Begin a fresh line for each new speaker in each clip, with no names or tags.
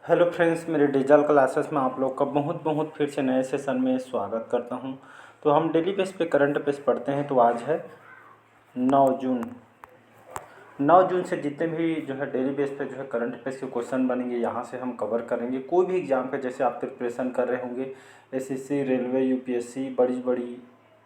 Hello friends, मेरे digital classes में आप लोग का बहुत बहुत फिर से नए सेशन में स्वागत करता हूं। तो हम डेली बेस पे करंट अफेयर्स पढ़ते हैं। तो आज है 9 जून। 9 जून से जितने भी जो है डेली बेस पे जो है करंट अफेयर्स के क्वेश्चन बनेंगे, यहाँ से हम कवर करेंगे। कोई भी एग्जाम का जैसे आप प्रिपरेशन कर रहे होंगे, एसएससी, रेलवे, यूपीएससी, बड़ी बड़ी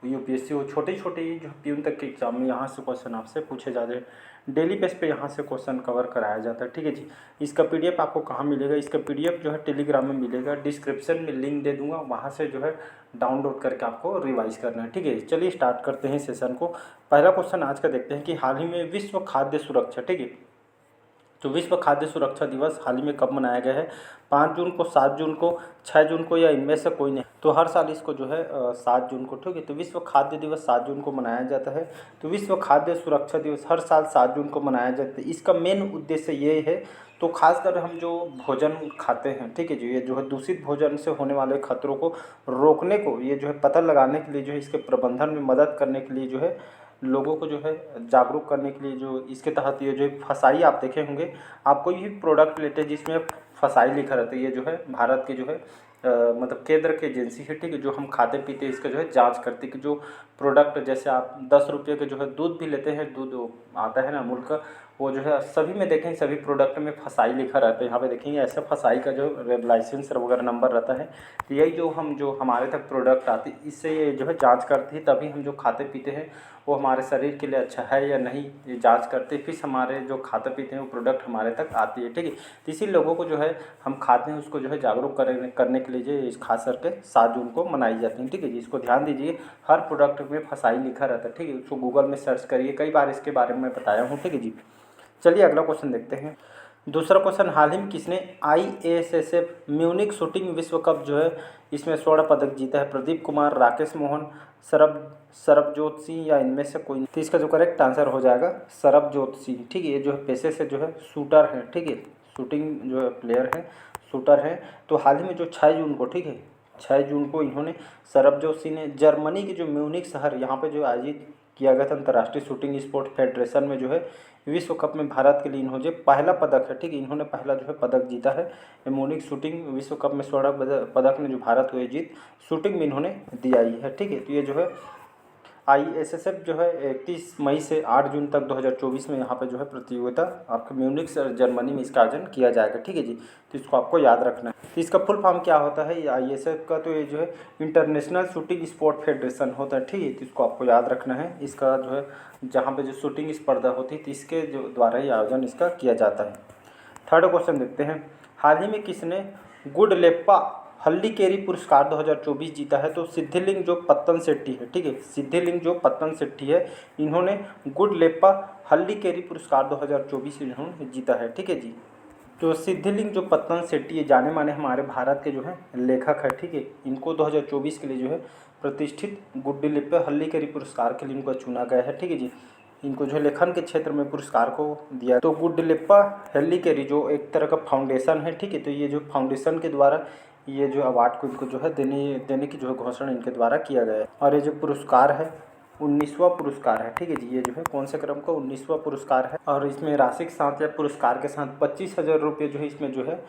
यूपीएससी हो, छोटे छोटे जो प्यून तक के एग्जाम में यहाँ से क्वेश्चन आपसे पूछे जाते हैं। डेली बेस पे यहाँ से क्वेश्चन कवर कराया जाता है। ठीक है जी। इसका पीडीएफ आपको कहाँ मिलेगा? इसका पीडीएफ जो है टेलीग्राम में मिलेगा। डिस्क्रिप्शन में लिंक दे दूंगा, वहाँ से जो है डाउनलोड करके आपको रिवाइज करना है। ठीक है, चलिए स्टार्ट करते हैं सेशन को। पहला क्वेश्चन आज का देखते हैं कि हाल ही में विश्व खाद्य सुरक्षा, ठीक है, तो विश्व खाद्य सुरक्षा दिवस हाल ही में कब मनाया गया है? 5 जून को, 7 जून को, 6 जून को, या इनमें से कोई नहीं? तो हर साल इसको जो है 7 जून को, ठीक है। तो विश्व खाद्य दिवस 7 जून को मनाया जाता है। तो विश्व खाद्य सुरक्षा दिवस हर साल 7 जून को मनाया जाता है। इसका मेन उद्देश्य ये है, तो खासकर हम जो भोजन खाते हैं, ठीक है जी, ये जो है दूषित भोजन से होने वाले खतरों को रोकने को, ये जो है पता लगाने के लिए, जो है इसके प्रबंधन में मदद करने के लिए, जो है लोगों को जो है जागरूक करने के लिए, जो इसके तहत ये जो फसाई आप देखे होंगे, आप कोई भी प्रोडक्ट लेते हैं जिसमें फसाई लिखा रहता है, ये जो है भारत के जो है मतलब केंद्र की एजेंसी है, ठीक है, जो हम खाते पीते हैं इसका जो है जांच करती है कि जो प्रोडक्ट, जैसे आप 10 रुपये के जो है दूध भी लेते हैं, दूध आता है ना अमूल का, वो जो है सभी में देखें, सभी प्रोडक्ट में फसाई लिखा रहता है। यहाँ पे देखेंगे ऐसा फसाई का जो लाइसेंस वगैरह नंबर रहता है। तो यही जो हमारे तक प्रोडक्ट आती है, इससे ये जो है जांच करती है, तभी हम जो खाते पीते हैं वो हमारे शरीर के लिए अच्छा है या नहीं, ये जांच करते, फिर हमारे जो खाते पीते हैं वो प्रोडक्ट हमारे तक आती है। ठीक है, तो इसी लोगों को जो है हम खाते हैं उसको जो है जागरूक करने के लिए जो इस खास करके 7 जून को मनाई जाती है। ठीक है जी, इसको ध्यान दीजिए, हर प्रोडक्ट में फसाई लिखा रहता है। ठीक है, उसको गूगल में सर्च करिए, कई बार इसके बारे में बताया हूँ। ठीक है जी, चलिए अगला क्वेश्चन देखते हैं। दूसरा क्वेश्चन, हाल ही में किसने IASSF म्यूनिक शूटिंग विश्व कप जो है इसमें स्वर्ण पदक जीता है? प्रदीप कुमार, राकेश मोहन, सरबजोत सिंह, या इनमें से कोई नहीं? तो इसका जो करेक्ट आंसर हो जाएगा सरबजोत सिंह। ठीक है, ये जो है पेशे से जो है शूटर है, ठीक है, शूटिंग जो है प्लेयर है, शूटर है। तो हाल ही में जो 6 जून को, ठीक है, 6 जून को इन्होंने, सरबजोत सिंह ने जर्मनी के जो म्यूनिक शहर, यहाँ पे जो आयोजित किया गया था अंतर्राष्ट्रीय शूटिंग स्पोर्ट फेडरेशन में, जो है विश्व कप में भारत के लिए इन्होंने पहला पदक है, ठीक है, इन्होंने पहला जो है पदक जीता है। म्यूनिक शूटिंग विश्व कप में स्वर्ण पदक ने जो भारत को ये जीत शूटिंग में इन्होंने दिया ही है। ठीक है, तो ये जो है IASSF जो है 31 मई से 8 जून तक 2024 में यहाँ पे जो है प्रतियोगिता आपके म्यूनिक से जर्मनी में इसका आयोजन किया जाएगा। ठीक है जी, तो इसको आपको याद रखना है। तो इसका फुल फॉर्म क्या होता है IASSF का? तो ये जो है इंटरनेशनल शूटिंग स्पोर्ट फेडरेशन होता है। ठीक है, तो इसको आपको याद रखना है। इसका जो है जहाँ पे जो शूटिंग स्पर्धा होती है, तो इसके जो द्वारा ही आयोजन इसका किया जाता है। थर्ड क्वेश्चन देखते हैं, हाल ही में किसने गुडलेप्पा हल्लीकेरी पुरस्कार 2024 जीता है? तो सिद्धिलिंग जो पत्तन शेट्टी है, ठीक है, सिद्धिलिंग जो पत्तन शेट्टी है, इन्होंने गुडलेप्पा हल्लीकेरी पुरस्कार 2024 इन्होंने जीता है। ठीक है जी, जो सिद्धिलिंग जो पत्तन शेट्टी है, जाने माने हमारे भारत के जो है लेखक है। ठीक है, इनको 2024 के लिए जो है प्रतिष्ठित गुडलेप्पा हल्लीकेरी पुरस्कार के लिए इनको चुना गया है। ठीक है जी, इनको जो लेखन के क्षेत्र में पुरस्कार को दिया। तो गुडलेप्पा हल्लीकेरी जो एक तरह का फाउंडेशन है, ठीक है, तो ये जो फाउंडेशन के द्वारा ये जो अवार्ड को इनको जो है देने की जो है घोषणा इनके द्वारा किया गया है। और ये जो पुरस्कार है 19वां पुरस्कार है। ठीक है जी, ये जो है कौन से क्रम का 19वां पुरस्कार है, और इसमें राशि के साथ या पुरस्कार के साथ 25,000 रुपये जो है इसमें जो है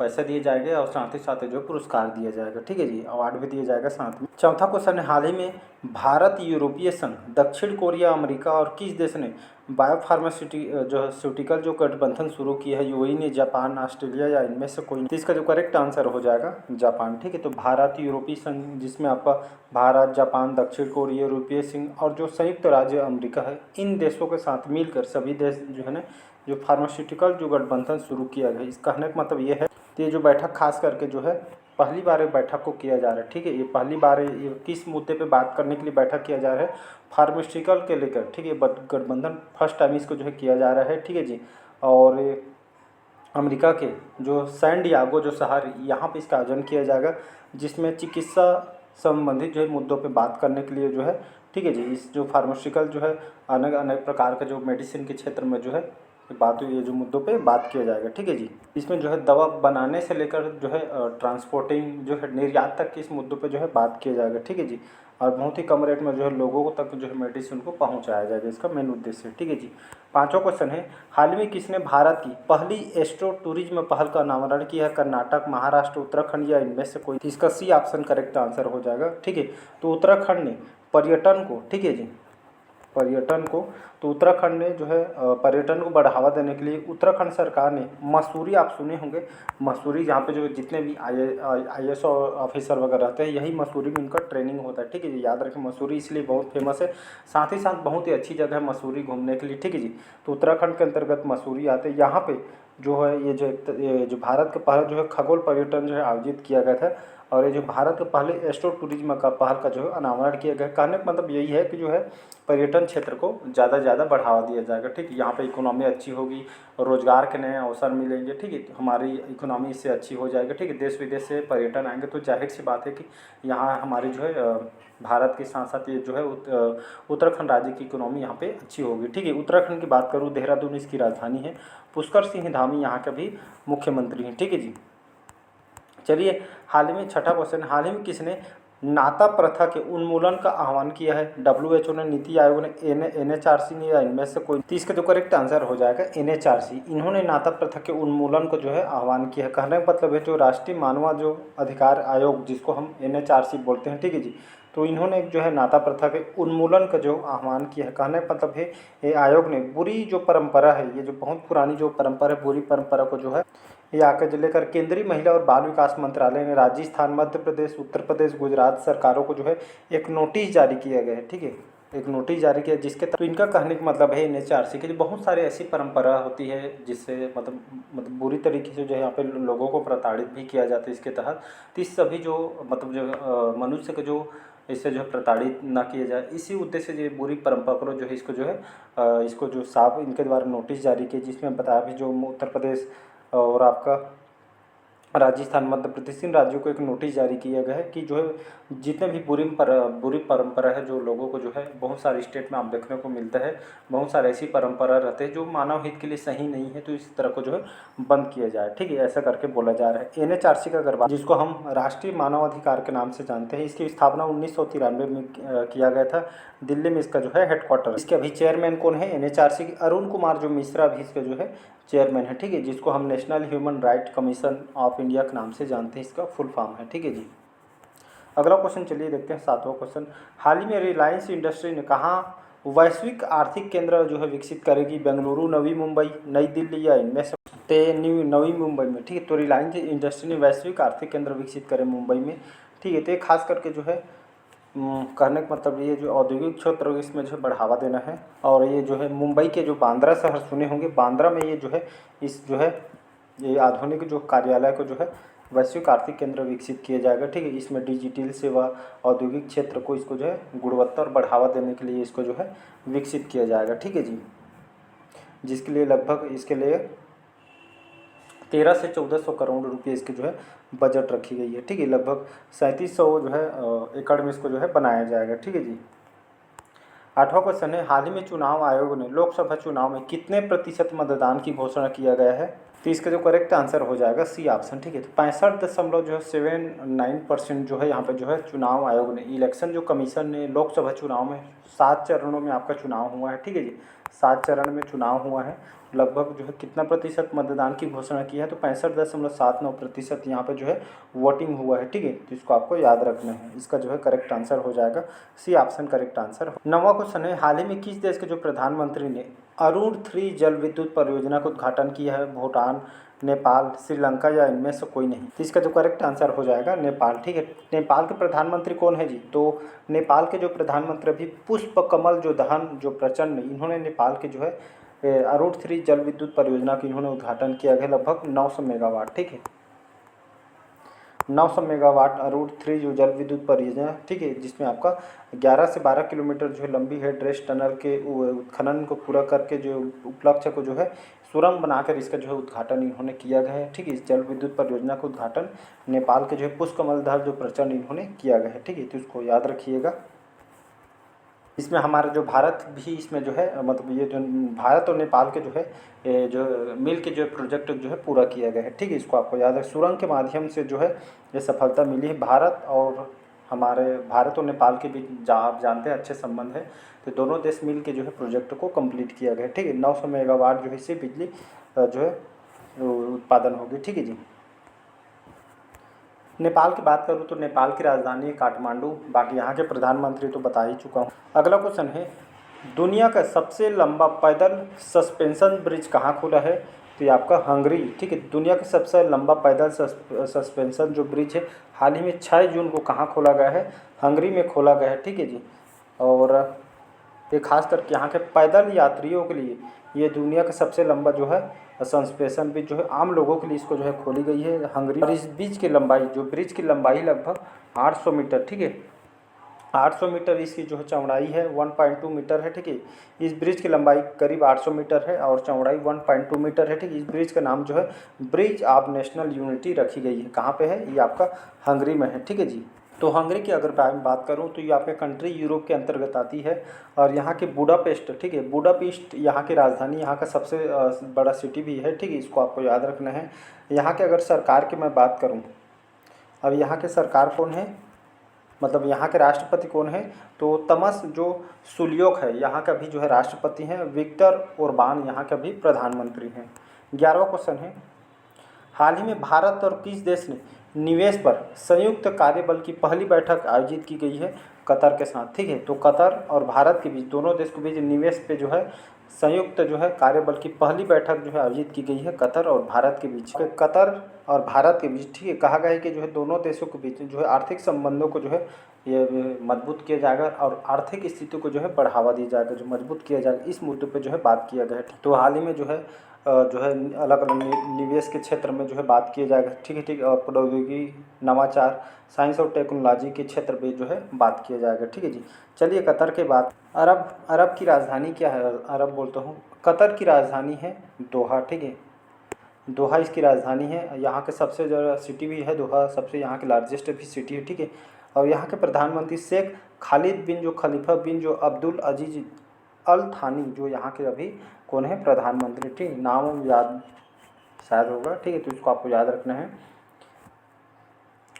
पैसे दिए जाएंगे, और साथ ही साथ जो पुरस्कार दिया जाएगा। ठीक है जी, अवार्ड भी दिया जाएगा साथ में। चौथा क्वेश्चन है, हाल ही में भारत, यूरोपीय संघ, दक्षिण कोरिया, अमेरिका और किस देश ने बायोफार्मास्यूटिकल जो गठबंधन शुरू किया है? यूएई ने, जापान, ऑस्ट्रेलिया, या इनमें से कोई? तो इसका जो करेक्ट आंसर हो जाएगा जापान। ठीक है, तो भारत, यूरोपीय संघ जिसमें आपका भारत, जापान, दक्षिण कोरिया, यूरोपीय संघ और जो संयुक्त राज्य अमेरिका है, इन देशों के साथ मिलकर सभी देश जो है ना जो फार्मास्यूटिकल जो गठबंधन शुरू किया गया, इसका कहने का मतलब ये है। तो ये जो बैठक खास करके जो है पहली बार एक बैठक को किया जा रहा है। ठीक है, ये पहली बार ये किस मुद्दे पे बात करने के लिए बैठक किया जा रहा है? फार्मास्यूटिकल के लेकर। ठीक है, गठबंधन फर्स्ट टाइम इसको जो है किया जा रहा है। ठीक है जी, और अमेरिका के जो सैन डिएगो जो शहर, यहाँ पे इसका आयोजन किया जाएगा, जिसमें चिकित्सा संबंधित जो है मुद्दों पे बात करने के लिए जो है, ठीक है जी, इस जो फार्मास्यूटिकल जो है अनेक अनेक प्रकार का जो मेडिसिन के क्षेत्र में जो है बात ये जो मुद्दों पे बात किया जाएगा, ठीक है जी। इसमें जो है दवा बनाने से लेकर जो है ट्रांसपोर्टिंग जो है निर्यात तक के इस मुद्दों पे जो है बात किया जाएगा, ठीक है जी। और बहुत ही कम रेट में जो है लोगों तक जो है मेडिसिन को पहुंचाया जाएगा, इसका मेन उद्देश्य है, ठीक है जी। पांचवा क्वेश्चन है, हाल ही में किसने भारत की पहली एस्ट्रो टूरिज्म पहल का अनावरण किया है? कर्नाटक, महाराष्ट्र, उत्तराखंड या इनमें से कोई? इसका सी ऑप्शन करेक्ट आंसर हो जाएगा, ठीक है। तो उत्तराखंड ने पर्यटन को, ठीक है जी, पर्यटन को, तो उत्तराखंड ने जो है पर्यटन को बढ़ावा देने के लिए उत्तराखंड सरकार ने मसूरी, आप सुने होंगे मसूरी, जहाँ पे जो जितने भी IAS ऑफिसर वगैरह रहते हैं यही मसूरी में इनका ट्रेनिंग होता है, ठीक है जी। याद रखें मसूरी इसलिए बहुत फेमस है, साथ ही साथ बहुत ही अच्छी जगह है मसूरी घूमने के लिए, ठीक है जी। तो उत्तराखंड के अंतर्गत मसूरी आते हैं। यहाँ पे जो है ये जो भारत का पहला जो है खगोल पर्यटन जो है आयोजित किया गया था, और ये जो भारत के पहले एस्ट्रो टूरिज्म का पहल का जो है अनावरण किया गया। कहने का मतलब यही है कि जो है पर्यटन क्षेत्र को ज़्यादा से ज़्यादा बढ़ावा दिया जाएगा, ठीक है। यहाँ पे इकोनॉमी अच्छी होगी, रोजगार के नए अवसर मिलेंगे, ठीक है। हमारी इकोनॉमी इससे अच्छी हो जाएगी, ठीक है। देश विदेश से पर्यटन आएंगे तो जाहिर सी बात है कि यहाँ हमारी जो है भारत के साथ साथ ये जो है उत्तराखंड राज्य की इकोनॉमी यहाँ पे अच्छी होगी, ठीक है। उत्तराखंड की बात करूँ, देहरादून इसकी राजधानी है। पुष्कर सिंह धामी यहाँ के भी मुख्यमंत्री हैं, ठीक है जी। चलिए, हाल ही में छठा क्वेश्चन, हाल ही में किसने नाता प्रथा के उन्मूलन का आह्वान किया है? WHO ने, नीति आयोग ने, NHRC ने, या इनमें से कोई? 30 का जो करेक्ट आंसर हो जाएगा NHRC। इन्होंने नाता प्रथा के उन्मूलन को जो है आह्वान किया है। कहने का मतलब है जो राष्ट्रीय मानव जो अधिकार आयोग, जिसको हम NHRC बोलते हैं, ठीक है जी, तो इन्होंने जो है नाता प्रथा के उन्मूलन का जो आह्वान किया है। कहने का मतलब है ये आयोग ने बुरी जो परंपरा है, ये जो बहुत पुरानी जो परंपरा है, बुरी परंपरा को जो है ये आकर लेकर केंद्रीय महिला और बाल विकास मंत्रालय ने राजस्थान, मध्य प्रदेश, उत्तर प्रदेश, गुजरात सरकारों को जो है एक नोटिस जारी किया गया है, ठीक है। एक नोटिस जारी किया जिसके तो इनका कहने का मतलब है NHRC के, बहुत सारे ऐसी परंपरा होती है जिससे मतलब बुरी तरीके से जो है यहाँ पे लोगों को प्रताड़ित भी किया जाता है इसके तहत। तो इस सभी जो मतलब जो मनुष्य के जो इससे जो है प्रताड़ित ना किया जाए, इसी उद्देश्य से बुरी परंपरा को जो है इसको जो है इसको जो साफ इनके द्वारा नोटिस जारी किया, जिसमें बताया भी जो उत्तर प्रदेश और आपका राजस्थान, मध्य प्रदेश, इन राज्यों को एक नोटिस जारी किया गया है कि जो है जितने भी बुरी परंपरा है जो लोगों को जो है बहुत सारे स्टेट में आप देखने को मिलता है, बहुत सारे ऐसी परंपरा रहते हैं जो मानव हित के लिए सही नहीं है, तो इस तरह को जो है बंद किया जाए, ठीक है, ऐसा करके बोला जा रहा है। NHRC का अगर बात, जिसको हम राष्ट्रीय मानव अधिकार के नाम से जानते हैं, इसकी स्थापना 1993 में किया गया था। दिल्ली में इसका जो है हेडक्वार्टर। इसके अभी चेयरमैन कौन है NHRC के? अरुण कुमार जो मिश्रा भी इसके जो है चेयरमैन है, ठीक है, जिसको हम national human right commission of India के नाम से जानते हैं, इसका फुल फॉर्म है, ठीक है जी। अगला क्वेश्चन चलिए देखते हैं, सातवां क्वेश्चन, हाल ही में रिलायंस इंडस्ट्री ने कहाँ वैश्विक आर्थिक केंद्र जो है विकसित करेगी? बेंगलुरु, नवी मुंबई, नई दिल्ली या इनमें से? नवी मुंबई में, ठीक है। तो रिलायंस इंडस्ट्री ने वैश्विक आर्थिक केंद्र विकसित करे मुंबई में, ठीक है। तो ये खास करके जो है कहने का मतलब ये जो औद्योगिक क्षेत्र है इसमें जो है बढ़ावा देना है। और ये जो है मुंबई के जो बांद्रा शहर सुने होंगे, बांद्रा में ये जो है इस जो है ये आधुनिक जो कार्यालय को जो है वैश्विक आर्थिक केंद्र विकसित किया जाएगा, ठीक है। इसमें डिजिटल सेवा, औद्योगिक क्षेत्र को इसको जो है गुणवत्ता और बढ़ावा देने के लिए इसको जो है विकसित किया जाएगा, ठीक है जी। जिसके लिए लगभग इसके लिए 1300 से 1400 करोड़ रुपये इसके जो है बजट रखी गई है, ठीक है। लगभग 3700 जो है एकड़ में इसको जो है बनाया जाएगा, ठीक है जी। आठवां क्वेश्चन है, हाल ही में चुनाव आयोग ने लोकसभा चुनाव में कितने प्रतिशत मतदान की घोषणा किया गया है? तो इसका जो करेक्ट आंसर हो जाएगा सी ऑप्शन, ठीक है। तो 65.79% जो है यहाँ पे जो है चुनाव आयोग ने, इलेक्शन जो कमीशन ने लोकसभा चुनाव में 7 चरणों में आपका चुनाव हुआ है, ठीक है जी। 7 चरण में चुनाव हुआ है, लगभग जो है कितना प्रतिशत मतदान की घोषणा की है? तो 65.79% यहाँ पे जो है वोटिंग हुआ है, ठीक है। तो इसको आपको याद रखना है, इसका जो है करेक्ट आंसर हो जाएगा सी ऑप्शन करेक्ट आंसर। नौवां क्वेश्चन है, हाल ही में किस देश के जो प्रधानमंत्री ने अरुण 3 जल विद्युत परियोजना का उद्घाटन किया है? भूटान, नेपाल, श्रीलंका या इनमें से कोई नहीं? तो इसका जो करेक्ट आंसर हो जाएगा नेपाल, ठीक है। नेपाल के प्रधानमंत्री कौन है जी? तो नेपाल के जो प्रधानमंत्री अभी पुष्प कमल जो दहन जो प्रचंड, इन्होंने नेपाल के जो है अरुण 3 जल विद्युत परियोजना की इन्होंने उद्घाटन किया गया, लगभग 900 मेगावाट, ठीक है। 900 मेगावाट अरुण 3 जो जल विद्युत परियोजना, ठीक है, जिसमें आपका 11 से 12 किलोमीटर जो है लंबी है ड्रेस टनल के उत्खनन को पूरा करके जो उपलक्ष्य को जो है सुरंग बनाकर इसका जो है उद्घाटन इन्होंने किया गया है, ठीक है। इस जल विद्युत परियोजना का उद्घाटन नेपाल के जो है पुष्प कमल दहन जो प्रचंड इन्होंने किया गया है, ठीक है। तो इसको याद रखिएगा। इसमें हमारा जो भारत भी इसमें जो है मतलब ये जो भारत और नेपाल के जो है ये जो मिल के जो प्रोजेक्ट जो है पूरा किया गया है। ठीक है, इसको आपको याद है। सुरंग के माध्यम से जो है ये सफलता मिली है। भारत और नेपाल के बीच आप जानते हैं अच्छे संबंध है, तो दोनों देश मिल के जो है प्रोजेक्ट को कंप्लीट किया गया है। ठीक है, 900 मेगावाट जो है इससे बिजली जो है उत्पादन होगी। ठीक है जी। नेपाल की बात करूँ तो नेपाल की राजधानी है काठमांडू। बाकी यहाँ के प्रधानमंत्री तो बता ही चुका हूँ। अगला क्वेश्चन है, दुनिया का सबसे लंबा पैदल सस्पेंशन ब्रिज कहाँ खुला है? तो ये आपका हंगरी। ठीक है, दुनिया का सबसे लंबा पैदल सस्पेंशन जो ब्रिज है हाल ही में 6 जून को कहाँ खोला गया है? हंगरी में खोला गया है। ठीक है जी। और ये खास करके यहाँ के पैदल यात्रियों के लिए ये दुनिया का सबसे लंबा जो है सस्पेंशन ब्रिज जो है आम लोगों के लिए इसको जो है खोली गई है हंगरी। और इस ब्रिज की लंबाई लगभग 800 मीटर। ठीक है, 800 मीटर इसकी जो है चौड़ाई है, 1.2 मीटर है। ठीक है, इस ब्रिज की लंबाई करीब 800 मीटर है और चौड़ाई 1.2 मीटर है। ठीक है, इस ब्रिज का नाम जो है ब्रिज ऑफ नेशनल यूनिटी रखी गई है। कहाँ पे है? ये आपका हंगरी में है। ठीक है जी। तो हंगरी की अगर बात करूँ तो ये आपके कंट्री यूरोप के अंतर्गत आती है और यहाँ के बुडापेस्ट। ठीक है, बुडापेस्ट यहाँ की राजधानी, यहाँ का सबसे बड़ा सिटी भी है। ठीक है, इसको आपको याद रखना है। यहाँ के अगर सरकार की मैं बात करूँ, अब यहाँ के सरकार कौन है, मतलब यहाँ के राष्ट्रपति कौन है? तो तमस जो सुलियोक है यहाँ का भी जो है राष्ट्रपति हैं। विक्टर ओरबान यहाँ का भी प्रधानमंत्री हैं। 11वां क्वेश्चन है, हाल ही में भारत और किस देश ने निवेश पर संयुक्त कार्यबल की पहली बैठक आयोजित की गई है? कतर के साथ। ठीक है, तो कतर और भारत के बीच, दोनों देश के बीच निवेश पे जो है संयुक्त जो है कार्यबल की पहली बैठक जो है आयोजित की गई है कतर और भारत के बीच। कतर और भारत के बीच, ठीक है, कहा गया है कि जो है दोनों देशों के बीच जो है आर्थिक संबंधों को जो है ये मजबूत किया जाएगा और आर्थिक स्थिति को जो है बढ़ावा दिया जाएगा, जो मजबूत किया जाएगा, इस मुद्दे पे जो है बात किया गया है। तो हाल ही में जो है अलग अलग निवेश के क्षेत्र में जो है बात किया जाएगा। ठीक है, ठीक है, और प्रौद्योगिकी, नवाचार, साइंस और टेक्नोलॉजी के क्षेत्र पे जो है बात किया जाएगा। ठीक है जी। चलिए कतर के बाद, अरब की राजधानी क्या है? अरब बोलता हूँ, कतर की राजधानी है दोहा। ठीक है, दोहा इसकी राजधानी है। यहाँ के सबसे ज़्यादा सिटी भी है दोहा, सबसे यहाँ की लार्जेस्ट भी सिटी है। ठीक है, और यहाँ के प्रधानमंत्री शेख खालिद बिन जो खलीफा बिन जो अब्दुल अजीज अल थानी जो यहाँ के अभी कौन है? प्रधानमंत्री। ठीक, नाम याद शायद होगा। ठीक है, तो इसको आपको याद रखना है।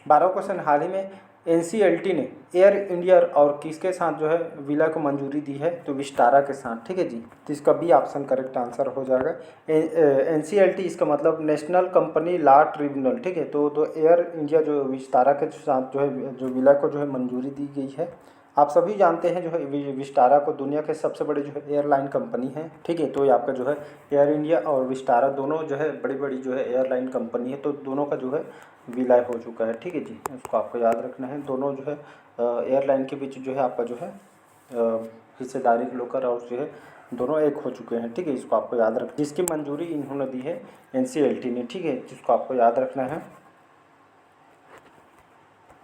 12वां क्वेश्चन, हाल ही में NCLT ने एयर इंडिया और किसके साथ जो है विलय को मंजूरी दी है? तो विस्टारा के साथ। ठीक है जी, तो इसका बी ऑप्शन करेक्ट आंसर हो जाएगा। NCLT इसका मतलब नेशनल कंपनी लॉ ट्रिब्यूनल। ठीक है, तो एयर इंडिया जो विस्टारा के साथ जो है जो विलय को जो है मंजूरी दी गई है। आप सभी जानते हैं जो है विस्टारा को दुनिया के सबसे बड़े जो है एयरलाइन कंपनी है। ठीक है, तो ये आपका जो है एयर इंडिया और विस्टारा दोनों जो है बड़ी बड़ी जो है एयरलाइन कंपनी है, तो दोनों का जो है विलय हो चुका है। ठीक है जी, इसको आपको याद रखना है। दोनों जो है एयरलाइन के बीच जो है आपका जो है हिस्सेदारी लेकर और जो है दोनों एक हो चुके हैं। ठीक है, इसको आपको याद रख, जिसकी मंजूरी इन्होंने दी है NCLT ने। ठीक है, जिसको आपको याद रखना है।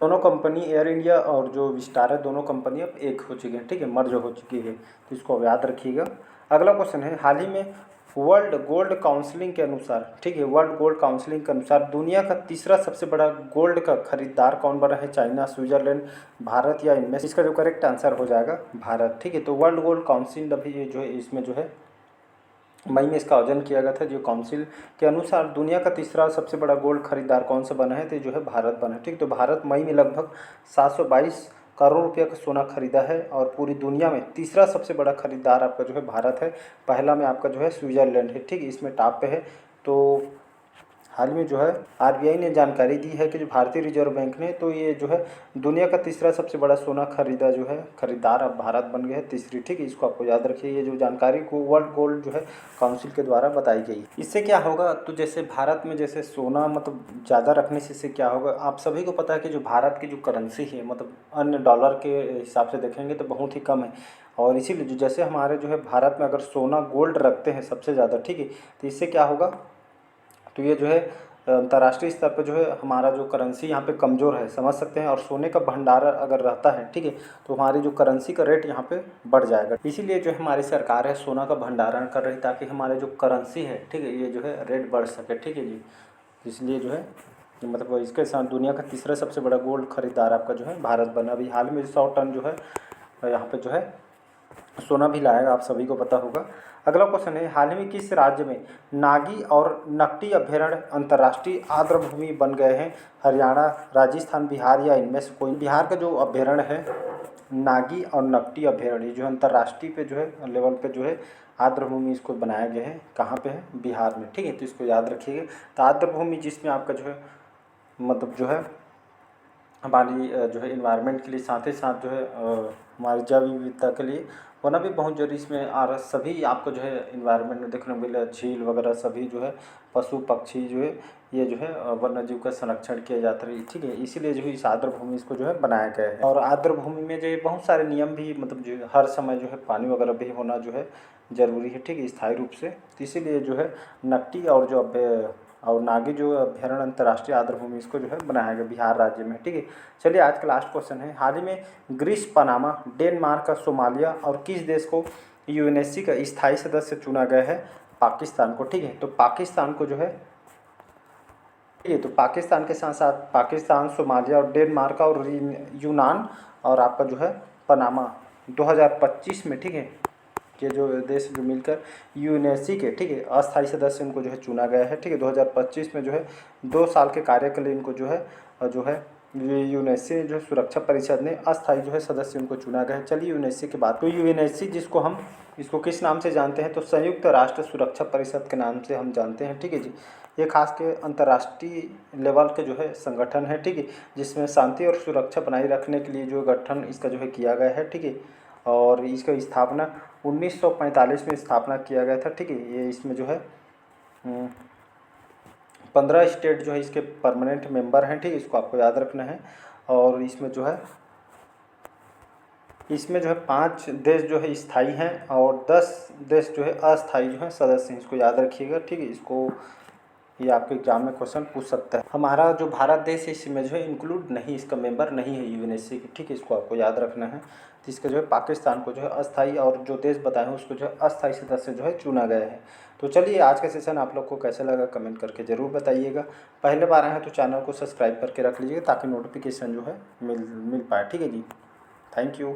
दोनों कंपनी एयर इंडिया और जो विस्टारा दोनों कंपनी अब एक हो चुकी हैं। ठीक है, मर्ज हो चुकी है, तो इसको याद रखिएगा। अगला क्वेश्चन है, हाल ही में वर्ल्ड गोल्ड काउंसिलिंग के अनुसार, ठीक है, वर्ल्ड गोल्ड काउंसिलिंग के अनुसार दुनिया का तीसरा सबसे बड़ा गोल्ड का खरीदार कौन बना है? चाइना, स्विट्जरलैंड, भारत या इनमें? इसका जो करेक्ट आंसर हो जाएगा भारत। ठीक है, तो वर्ल्ड गोल्ड काउंसिल अभी जो है इसमें जो है मई में इसका आयोजन किया गया था। जो काउंसिल के अनुसार दुनिया का तीसरा सबसे बड़ा गोल्ड खरीदार कौन सा बना है? तो जो है भारत बना है। ठीक, तो भारत मई में लगभग 722 करोड़ रुपये का सोना खरीदा है और पूरी दुनिया में तीसरा सबसे बड़ा खरीदार आपका जो है भारत है। पहला में आपका जो है स्विट्जरलैंड है। ठीक, इसमें टॉप पे है। तो हाल में जो है RBI ने जानकारी दी है कि जो भारतीय रिजर्व बैंक ने, तो ये जो है दुनिया का तीसरा सबसे बड़ा सोना खरीदार अब भारत बन गया है, तीसरी। ठीक है, इसको आपको याद रखिए। ये जो जानकारी को वर्ल्ड गोल्ड जो है काउंसिल के द्वारा बताई गई। इससे क्या होगा? तो जैसे भारत में जैसे सोना मतलब ज़्यादा रखने से इससे क्या होगा? आप सभी को पता है कि जो भारत की जो करेंसी है मतलब अन्य डॉलर के हिसाब से देखेंगे तो बहुत ही कम है। और इसीलिए जो जैसे हमारे जो है भारत में अगर सोना गोल्ड रखते हैं सबसे ज़्यादा, ठीक है, तो इससे क्या होगा? तो ये जो है अंतर्राष्ट्रीय स्तर पर जो है हमारा जो करेंसी यहाँ पे कमज़ोर है, समझ सकते हैं। और सोने का भंडार अगर रहता है, ठीक है, तो हमारी जो करेंसी का रेट यहाँ पे बढ़ जाएगा। इसीलिए जो हमारी सरकार है सोना का भंडारण कर रही, ताकि हमारे जो करेंसी है, ठीक है, ये जो है रेट बढ़ सके। ठीक है जी, इसलिए जो है मतलब इसके साथ दुनिया का तीसरा सबसे बड़ा गोल्ड खरीदार आपका जो है भारत बना। अभी हाल में 100 टन जो है यहाँ पर जो है सोना भी लाएगा, आप सभी को पता होगा। अगला क्वेश्चन है, हाल ही में किस राज्य में नागी और नकटी अभ्यारण्य अंतर्राष्ट्रीय आर्द्रभूमि बन गए हैं? हरियाणा, राजस्थान, बिहार या इनमें से कोई? बिहार का जो अभ्यारण्य है नागी और नकटी अभ्यारण्य, जो अंतर्राष्ट्रीय पे जो है लेवल पे जो है आर्द्रभूमि इसको बनाया गया है, कहाँ पे है? बिहार में, ठीक है। तो इसको याद रखिएगा। तो आर्द्रभूमि जिसमें आपका जो है मतलब जो है हमारी जो है इन्वायरमेंट के लिए, साथ ही साथ जो है हमारी जैव विविधता के लिए होना भी बहुत जरूरी। इसमें और सभी आपको जो है इन्वायरमेंट में देखने को मिले, झील वगैरह सभी जो है पशु पक्षी जो है ये जो है वन्य जीव का संरक्षण किया जाता है, ठीक है। इसीलिए जो है इस आर्द्रभूमि इसको जो है बनाया गया है। और आर्द्रभूमि में जो है बहुत सारे नियम भी मतलब जो है हर समय जो है पानी वगैरह भी होना जो है ज़रूरी है, ठीक है, स्थायी रूप से। तो इसीलिए जो है नकटी और जो और नागी जो अभ्यारण्य अंतर्राष्ट्रीय आर्द्रभूमि इसको जो है बनाया गया बिहार राज्य में, ठीक है। चलिए आज का लास्ट क्वेश्चन है, हाल ही में ग्रीस, पनामा, डेनमार्क, सोमालिया और किस देश को यूएनएससी का स्थायी सदस्य चुना गया है? पाकिस्तान को, ठीक है। तो पाकिस्तान को जो है, ठीक है, तो पाकिस्तान के साथ साथ पाकिस्तान, सोमालिया और डेनमार्क और यूनान और आपका जो है पनामा 2025 में, ठीक है, ये जो देश जो मिलकर यूएनएससी के, ठीक है, अस्थायी सदस्य इनको जो है चुना गया है, ठीक है। 2025 में जो है 2 साल के कार्य के लिए इनको जो है यूएनएससी जो है सुरक्षा परिषद ने अस्थायी जो है सदस्य उनको चुना गया है। चलिए यूएनएससी की बात, तो यूएनएससी जिसको हम इसको किस नाम से जानते हैं? तो संयुक्त राष्ट्र सुरक्षा परिषद के नाम से हम जानते हैं, ठीक है जी। ये खास के अंतर्राष्ट्रीय लेवल के जो है संगठन है, ठीक है, जिसमें शांति और सुरक्षा बनाए रखने के लिए जो गठन इसका जो है किया गया है, ठीक है। और इसका स्थापना 1945 में स्थापना किया गया था, ठीक है। ये इसमें जो है 15 स्टेट जो है इसके परमानेंट मेंबर हैं, ठीक है, इसको आपको याद रखना है। और इसमें जो है 5 देश जो है स्थायी हैं और 10 देश जो है अस्थायी जो है सदस्य हैं, इसको याद रखिएगा, ठीक है। इसको ये आपके एग्जाम में क्वेश्चन पूछ सकता है। हमारा जो भारत देश है इसमें जो है इंक्लूड नहीं, इसका मेंबर नहीं है यूएनएससी की, ठीक है, इसको आपको याद रखना है। तो इसका जो है पाकिस्तान को जो है अस्थायी और जो देश बताए हैं उसको जो है अस्थायी सदस्य जो है चुना गया है। तो चलिए आज का सेशन आप लोग को कैसा लगा कमेंट करके ज़रूर बताइएगा। पहले बार आए हैं तो चैनल को सब्सक्राइब करके रख लीजिएगा ताकि नोटिफिकेशन जो है मिल पाए, ठीक है जी। Thank you.